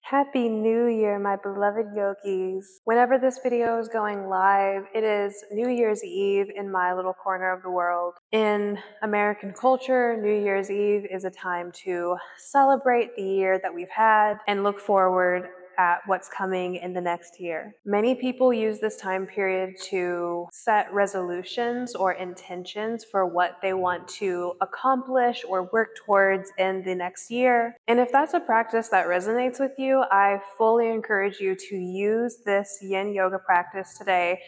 Happy New Year, my beloved yogis. Whenever this video is going live, it is New Year's Eve in my little corner of the world. In American culture, New Year's Eve is a time to celebrate the year that we've had and look forward at what's coming in the next year. Many people use this time period to set resolutions or intentions for what they want to accomplish or work towards in the next year. And if that's a practice that resonates with you, I fully encourage you to use this yin yoga practice today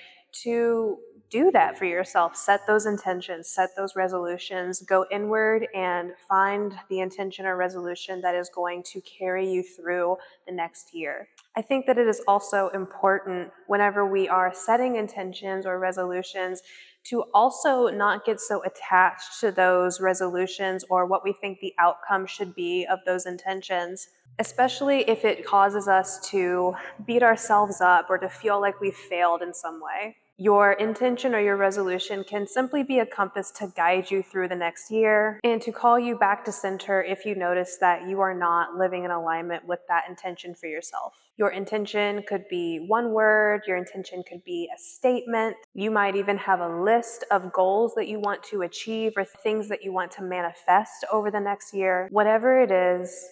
to do that for yourself. Set those intentions, set those resolutions, go inward and find the intention or resolution that is going to carry you through the next year. I think that it is also important whenever we are setting intentions or resolutions to also not get so attached to those resolutions or what we think the outcome should be of those intentions, especially if it causes us to beat ourselves up or to feel like we've failed in some way. Your intention or your resolution can simply be a compass to guide you through the next year and to call you back to center if you notice that you are not living in alignment with that intention for yourself. Your intention could be one word, your intention could be a statement. You might even have a list of goals that you want to achieve or things that you want to manifest over the next year. Whatever it is,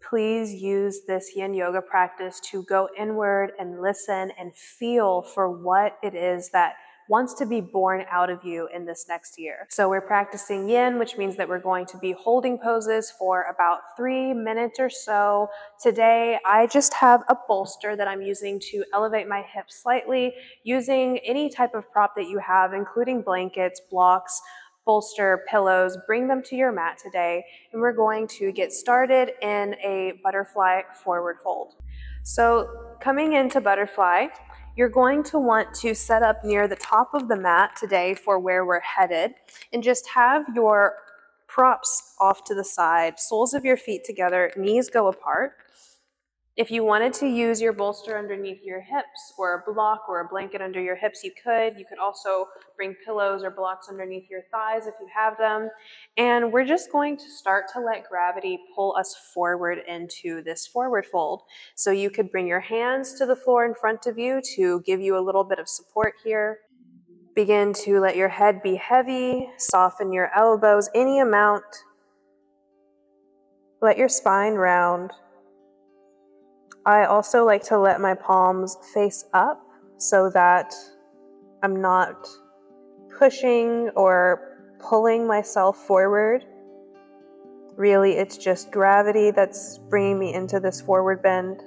please use this yin yoga practice to go inward and listen and feel for what it is that wants to be born out of you in this next year. So we're practicing yin, which means that we're going to be holding poses for about 3 minutes or so. Today, I just have a bolster that I'm using to elevate my hips slightly, using any type of prop that you have, including blankets, blocks, bolster, pillows. Bring them to your mat today, and we're going to get started in a butterfly forward fold. So coming into butterfly, you're going to want to set up near the top of the mat today for where we're headed, and just have your props off to the side, soles of your feet together, knees go apart. If you wanted to use your bolster underneath your hips or a block or a blanket under your hips, you could. You could also bring pillows or blocks underneath your thighs if you have them. And we're just going to start to let gravity pull us forward into this forward fold. So you could bring your hands to the floor in front of you to give you a little bit of support here. Begin to let your head be heavy, soften your elbows any amount. Let your spine round. I also like to let my palms face up so that I'm not pushing or pulling myself forward. Really, it's just gravity that's bringing me into this forward bend.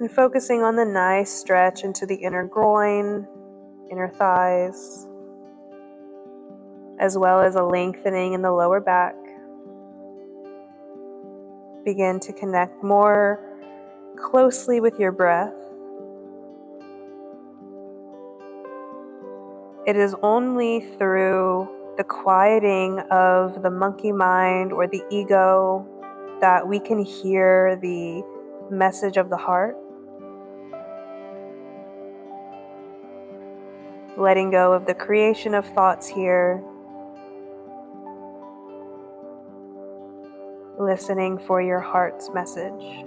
And focusing on the nice stretch into the inner groin, inner thighs, as well as a lengthening in the lower back. Begin to connect more closely with your breath. It is only through the quieting of the monkey mind or the ego that we can hear the message of the heart. Letting go of the creation of thoughts here. Listening for your heart's message.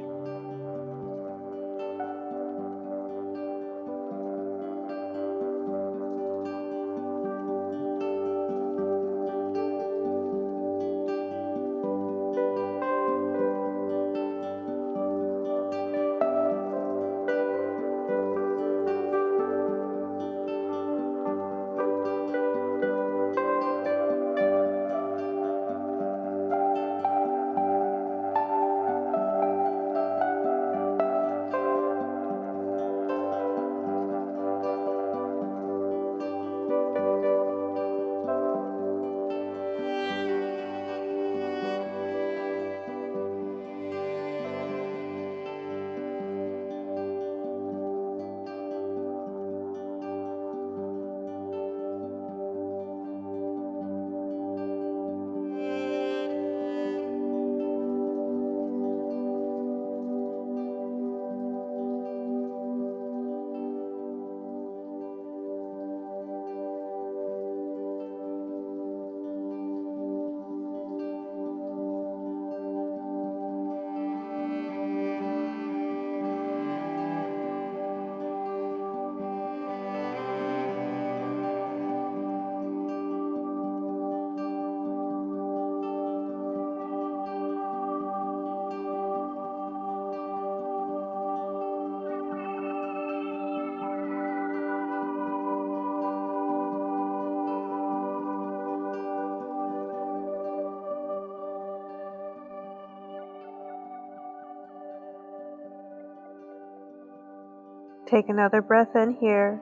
Take another breath in here.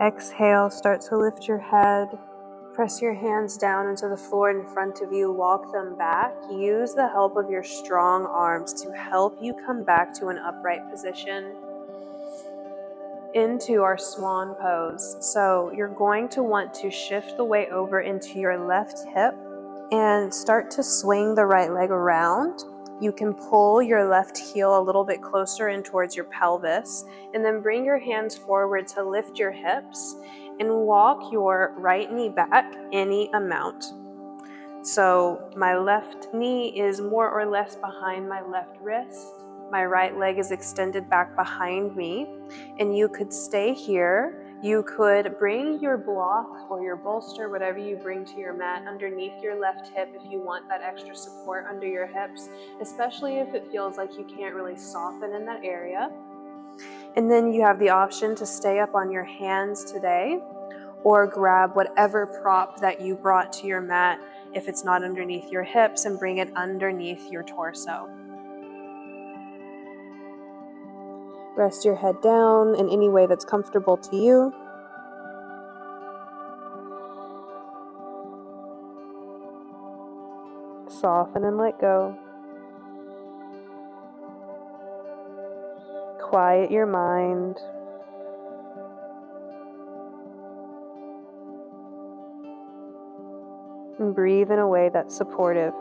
Exhale, start to lift your head. Press your hands down into the floor in front of you, walk them back. Use the help of your strong arms to help you come back to an upright position into our swan pose. So you're going to want to shift the weight over into your left hip and start to swing the right leg around. You can pull your left heel a little bit closer in towards your pelvis, and then bring your hands forward to lift your hips and walk your right knee back any amount. So my left knee is more or less behind my left wrist. My right leg is extended back behind me, and you could stay here. You could bring your block or your bolster, whatever you bring to your mat, underneath your left hip if you want that extra support under your hips, especially if it feels like you can't really soften in that area. And then you have the option to stay up on your hands today, or grab whatever prop that you brought to your mat if it's not underneath your hips, and bring it underneath your torso. Rest your head down in any way that's comfortable to you. Soften and let go. Quiet your mind. And breathe in a way that's supportive.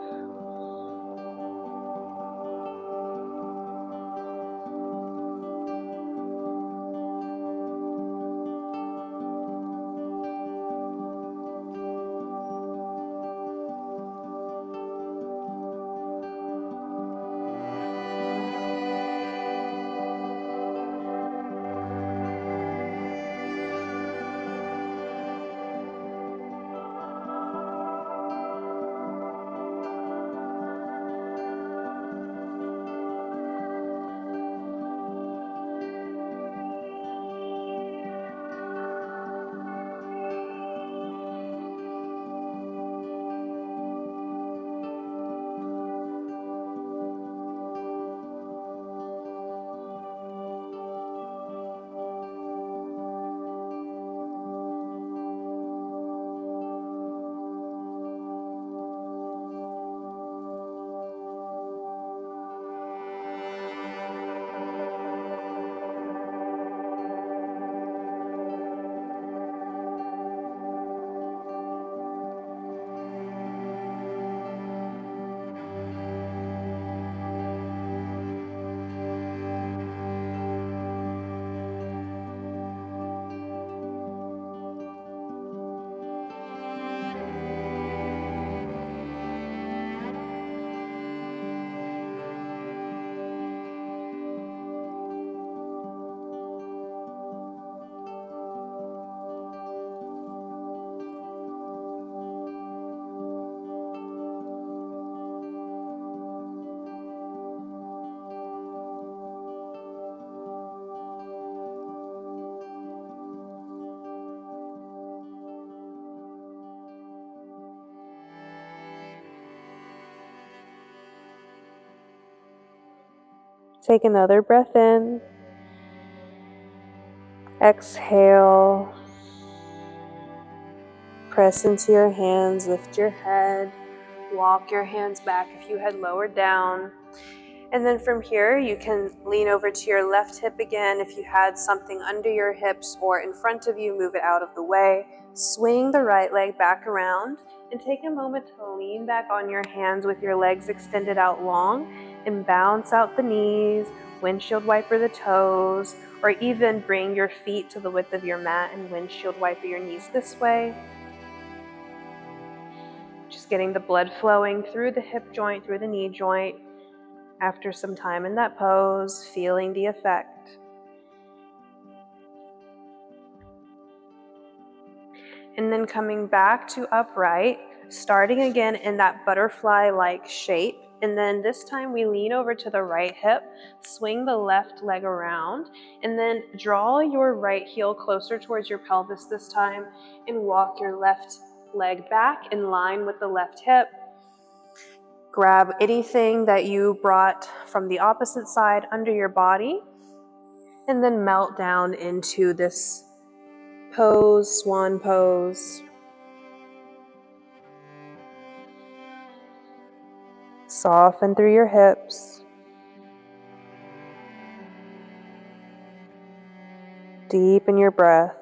Take another breath in. Exhale. Press into your hands, lift your head, walk your hands back if you had lowered down. And then from here, you can lean over to your left hip again. If you had something under your hips or in front of you, move it out of the way. Swing the right leg back around and take a moment to lean back on your hands with your legs extended out long and bounce out the knees, windshield wiper the toes, or even bring your feet to the width of your mat and windshield wiper your knees this way. Just getting the blood flowing through the hip joint, through the knee joint. After some time in that pose, feeling the effect. And then coming back to upright, starting again in that butterfly-like shape. And then this time we lean over to the right hip, swing the left leg around, and then draw your right heel closer towards your pelvis this time, and walk your left leg back in line with the left hip. Grab anything that you brought from the opposite side under your body, and then melt down into this pose, swan pose. Soften through your hips. Deepen your breath.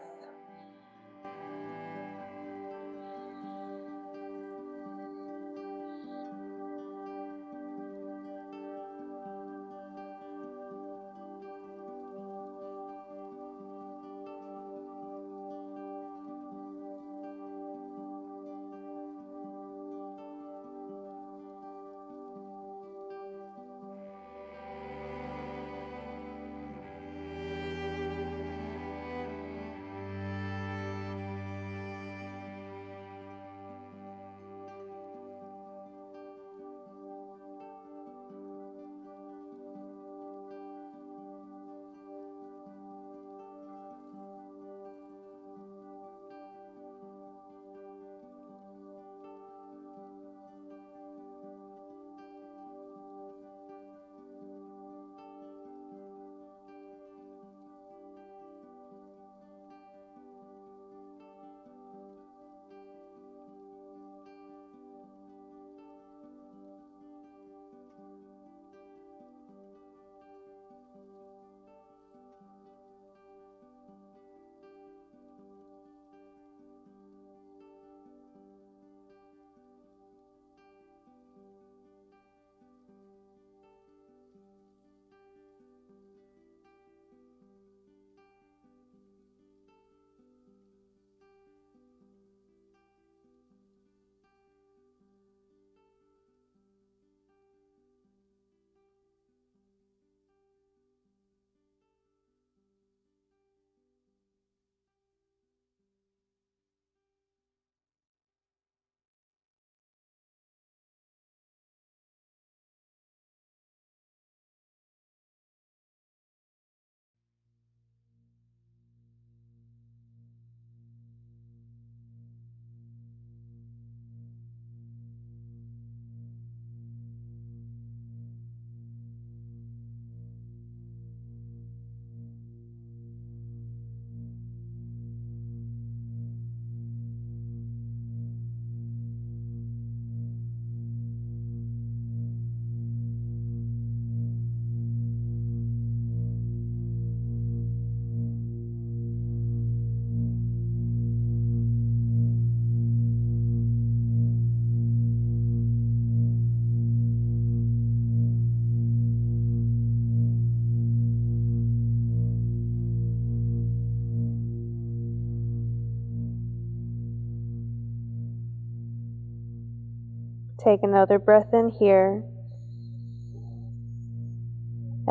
Take another breath in here.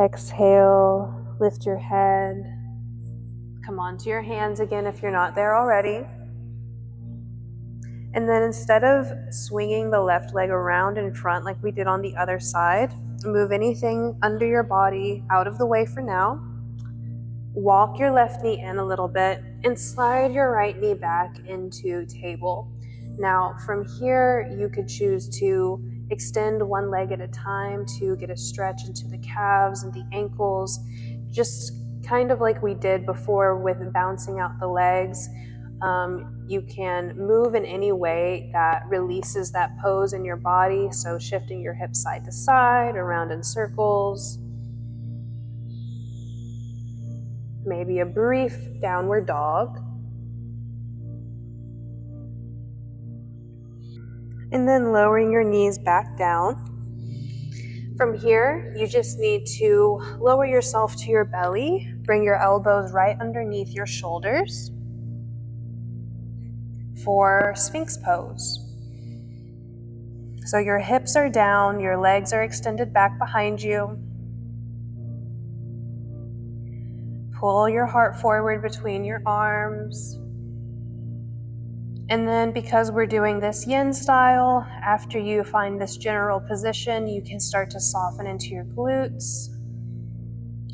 Exhale, lift your head. Come onto your hands again if you're not there already. And then instead of swinging the left leg around in front like we did on the other side, move anything under your body out of the way for now. Walk your left knee in a little bit and slide your right knee back into table. Now from here, you could choose to extend one leg at a time to get a stretch into the calves and the ankles, just kind of like we did before with bouncing out the legs. You can move in any way that releases that pose in your body, so shifting your hips side to side, around in circles. Maybe a brief downward dog. And then lowering your knees back down. From here, you just need to lower yourself to your belly. Bring your elbows right underneath your shoulders for Sphinx pose. So your hips are down, your legs are extended back behind you. Pull your heart forward between your arms. And then because we're doing this yin style, after you find this general position, you can start to soften into your glutes,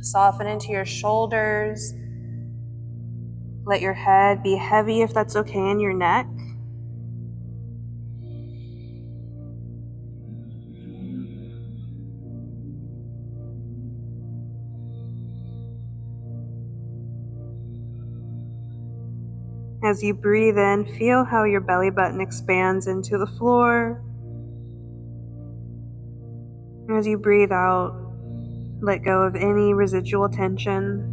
soften into your shoulders. Let your head be heavy if that's okay in your neck. As you breathe in, feel how your belly button expands into the floor. As you breathe out, let go of any residual tension.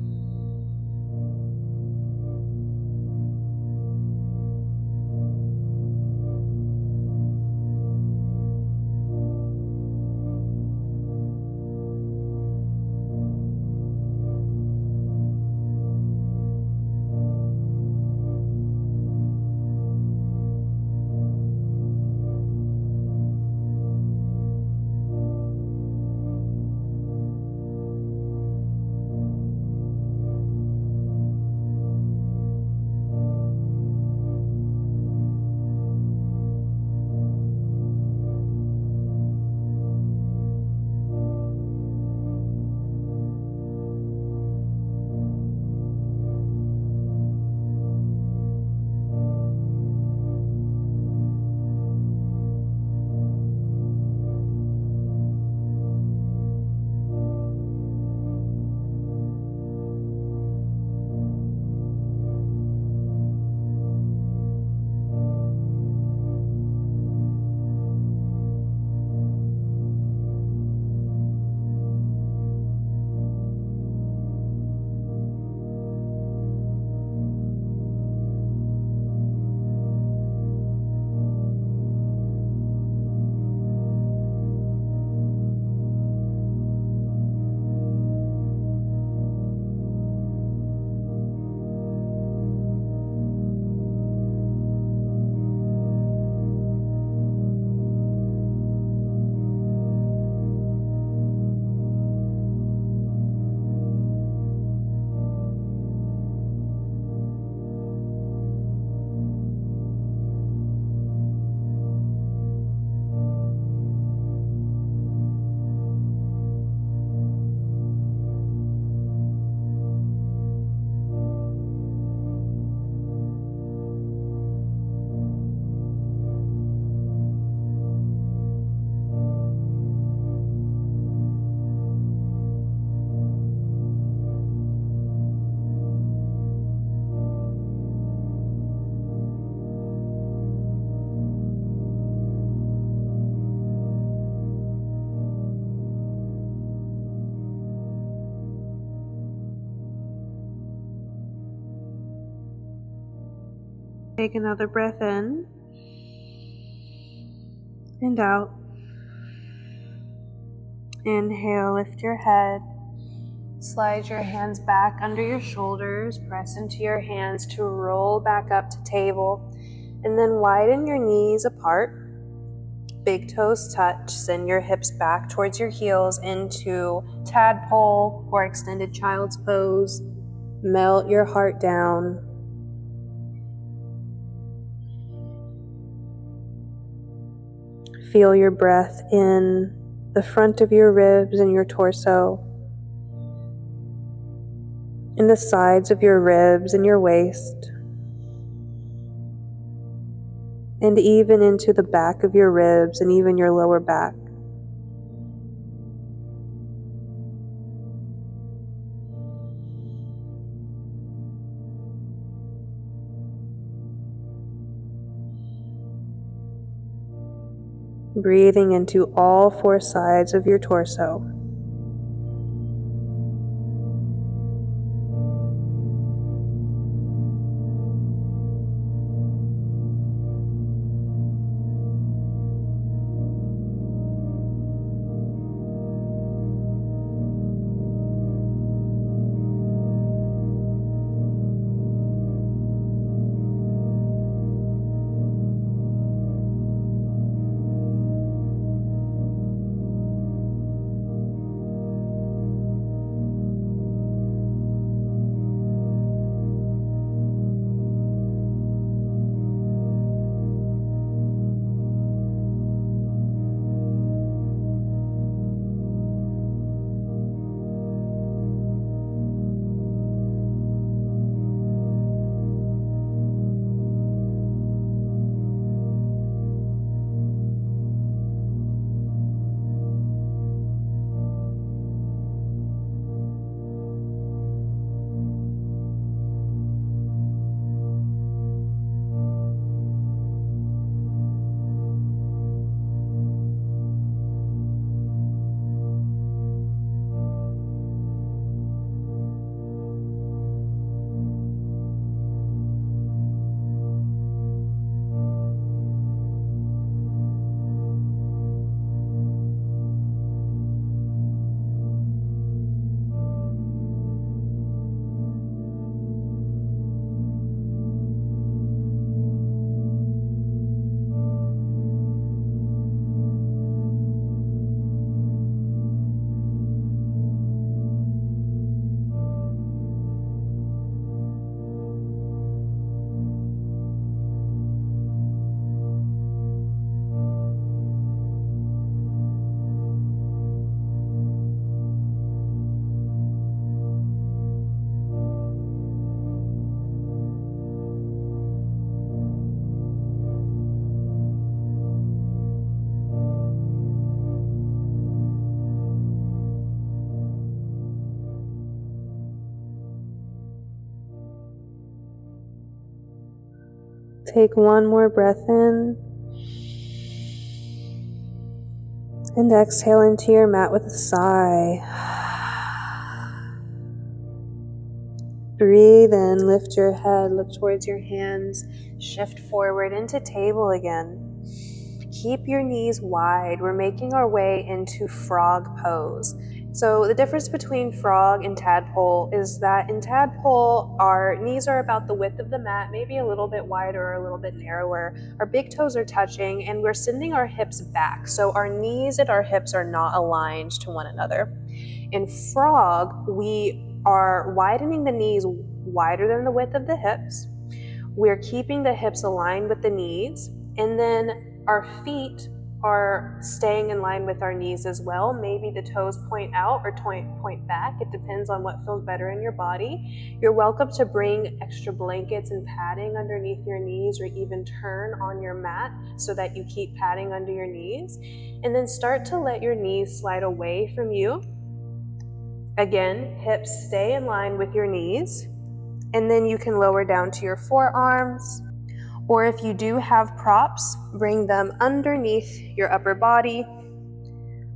Take another breath in and out. Inhale, lift your head. Slide your hands back under your shoulders. Press into your hands to roll back up to table. And then widen your knees apart. Big toes touch. Send your hips back towards your heels into tadpole or extended child's pose. Melt your heart down. Feel your breath in the front of your ribs and your torso, in the sides of your ribs and your waist, and even into the back of your ribs and even your lower back. Breathing into all four sides of your torso. Take one more breath in. And exhale into your mat with a sigh. Breathe in, lift your head, look towards your hands, shift forward into table again. Keep your knees wide. We're making our way into frog pose. So the difference between frog and tadpole is that in tadpole, our knees are about the width of the mat, maybe a little bit wider or a little bit narrower. Our big toes are touching and we're sending our hips back. So our knees and our hips are not aligned to one another. In frog, we are widening the knees wider than the width of the hips. We're keeping the hips aligned with the knees, and then our feet are staying in line with our knees as well. Maybe the toes point out or point back. It depends on what feels better in your body. You're welcome to bring extra blankets and padding underneath your knees, or even turn on your mat so that you keep padding under your knees. And then start to let your knees slide away from you. Again, hips stay in line with your knees. And then you can lower down to your forearms. Or if you do have props, bring them underneath your upper body.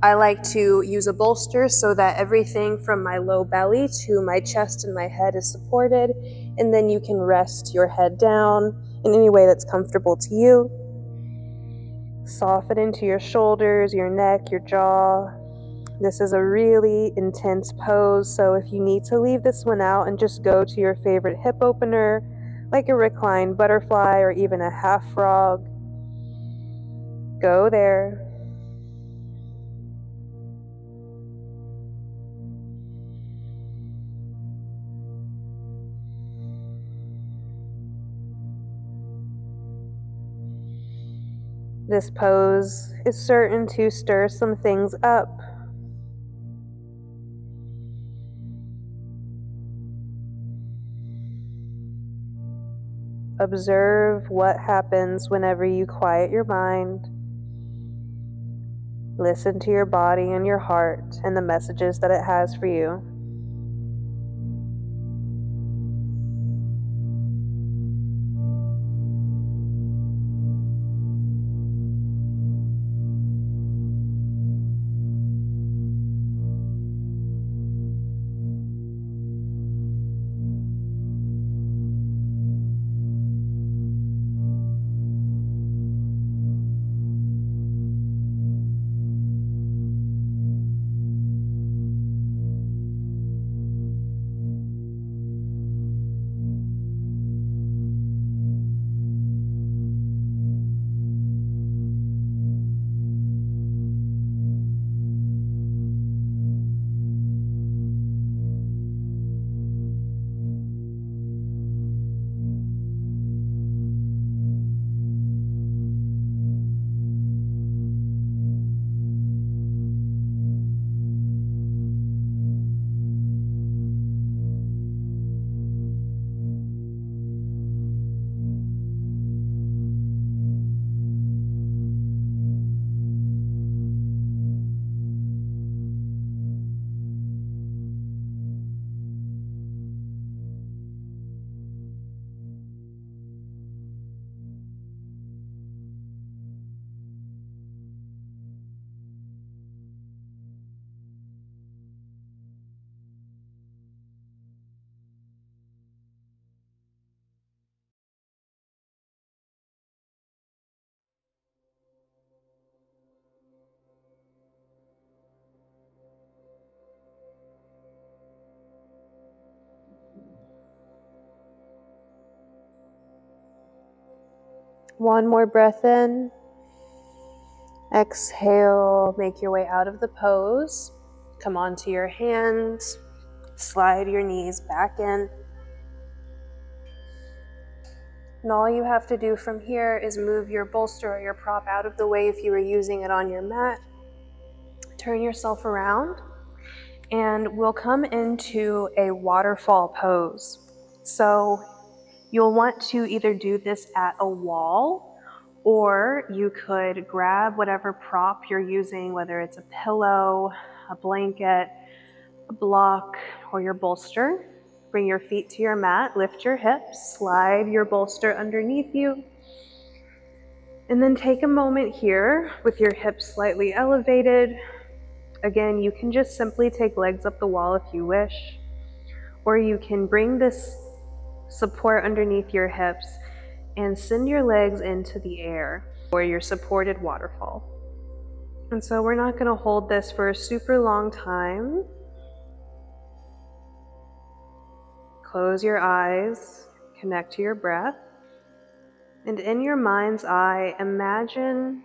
I like to use a bolster so that everything from my low belly to my chest and my head is supported. And then you can rest your head down in any way that's comfortable to you. Soften into your shoulders, your neck, your jaw. This is a really intense pose, so if you need to leave this one out and just go to your favorite hip opener, like a reclined butterfly or even a half frog, go there. This pose is certain to stir some things up. Observe what happens whenever you quiet your mind. Listen to your body and your heart and the messages that it has for you. One more breath in. Exhale, make your way out of the pose. Come onto your hands. Slide your knees back in. And all you have to do from here is move your bolster or your prop out of the way if you were using it on your mat. Turn yourself around and we'll come into a waterfall pose. So you'll want to either do this at a wall, or you could grab whatever prop you're using, whether it's a pillow, a blanket, a block, or your bolster. Bring your feet to your mat, lift your hips, slide your bolster underneath you, And then take a moment here with your hips slightly elevated. Again, you can just simply take legs up the wall if you wish, or you can bring this support underneath your hips and send your legs into the air or your supported waterfall. And so we're not going to hold this for a super long time. Close your eyes, connect to your breath, and in your mind's eye, imagine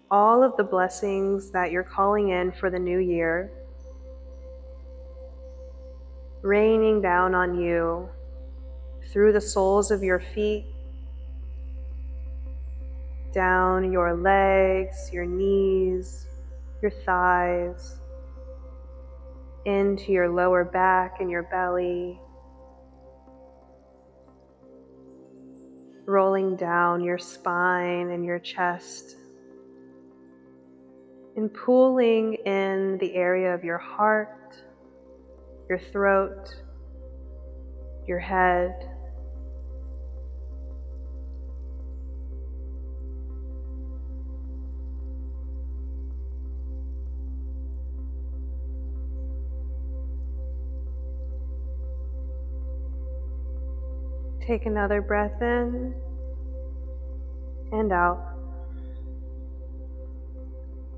all of the blessings that you're calling in for the new year, raining down on you through the soles of your feet, down your legs, your knees, your thighs, into your lower back and your belly, rolling down your spine and your chest, and pooling in the area of your heart, your throat, your head. Take another breath in and out.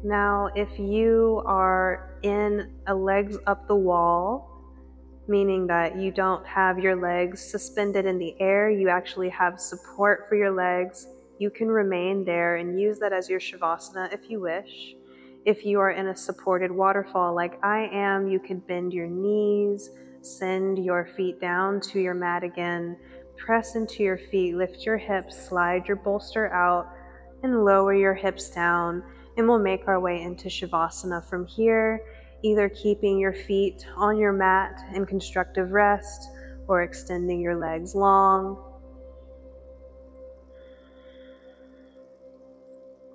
Now, if you are in a legs up the wall, meaning that you don't have your legs suspended in the air, you actually have support for your legs, you can remain there and use that as your Savasana if you wish. If you are in a supported waterfall like I am, you could bend your knees, send your feet down to your mat again, press into your feet, lift your hips, slide your bolster out, and lower your hips down. And we'll make our way into Shavasana from here, either keeping your feet on your mat in constructive rest or extending your legs long.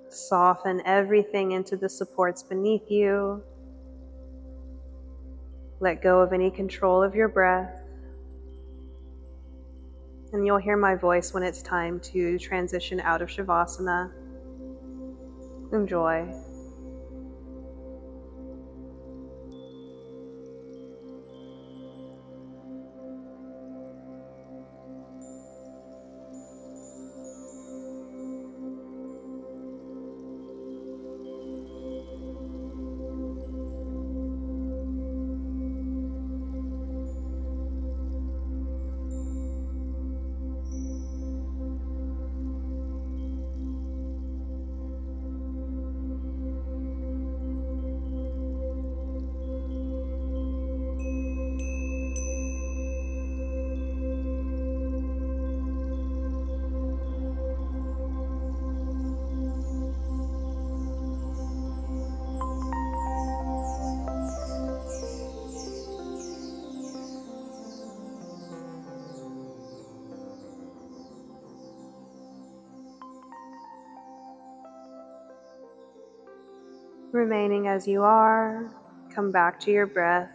Soften everything into the supports beneath you. Let go of any control of your breath. And you'll hear my voice when it's time to transition out of Shavasana. Enjoy. Remaining as you are, come back to your breath.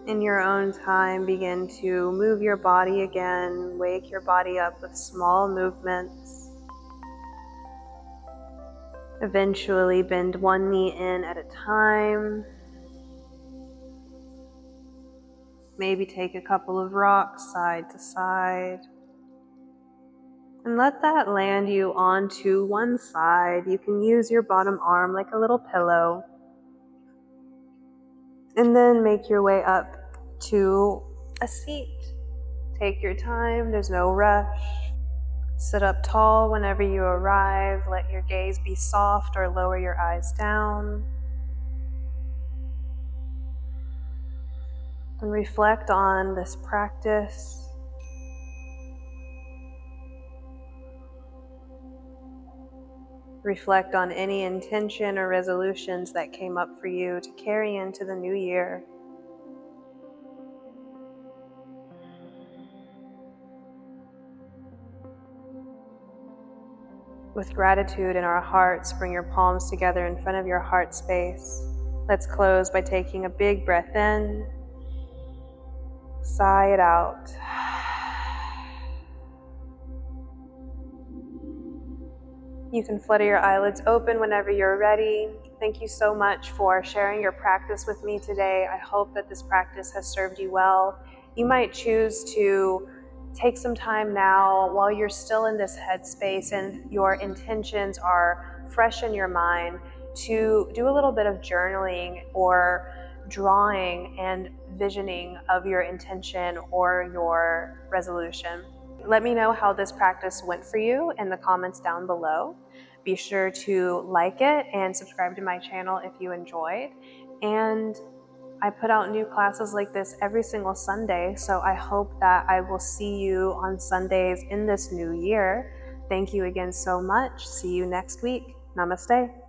In your own time, begin to move your body again, wake your body up with small movements. Eventually bend one knee in at a time. Maybe take a couple of rocks side to side. And let that land you onto one side. You can use your bottom arm like a little pillow. And then make your way up to a seat. Take your time, there's no rush. Sit up tall whenever you arrive. Let your gaze be soft or lower your eyes down. And reflect on this practice. Reflect on any intention or resolutions that came up for you to carry into the new year. With gratitude in our hearts, bring your palms together in front of your heart space. Let's close by taking a big breath in Sigh it out. You can flutter your eyelids open whenever you're ready. Thank you so much for sharing your practice with me today. I hope that this practice has served you well. You might choose to take some time now while you're still in this headspace and your intentions are fresh in your mind to do a little bit of journaling or drawing and visioning of your intention or your resolution. Let me know how this practice went for you in the comments down below. Be sure to like it and subscribe to my channel if you enjoyed. And I put out new classes like this every single Sunday, so I hope that I will see you on Sundays in this new year. Thank you again so much. See you next week. Namaste.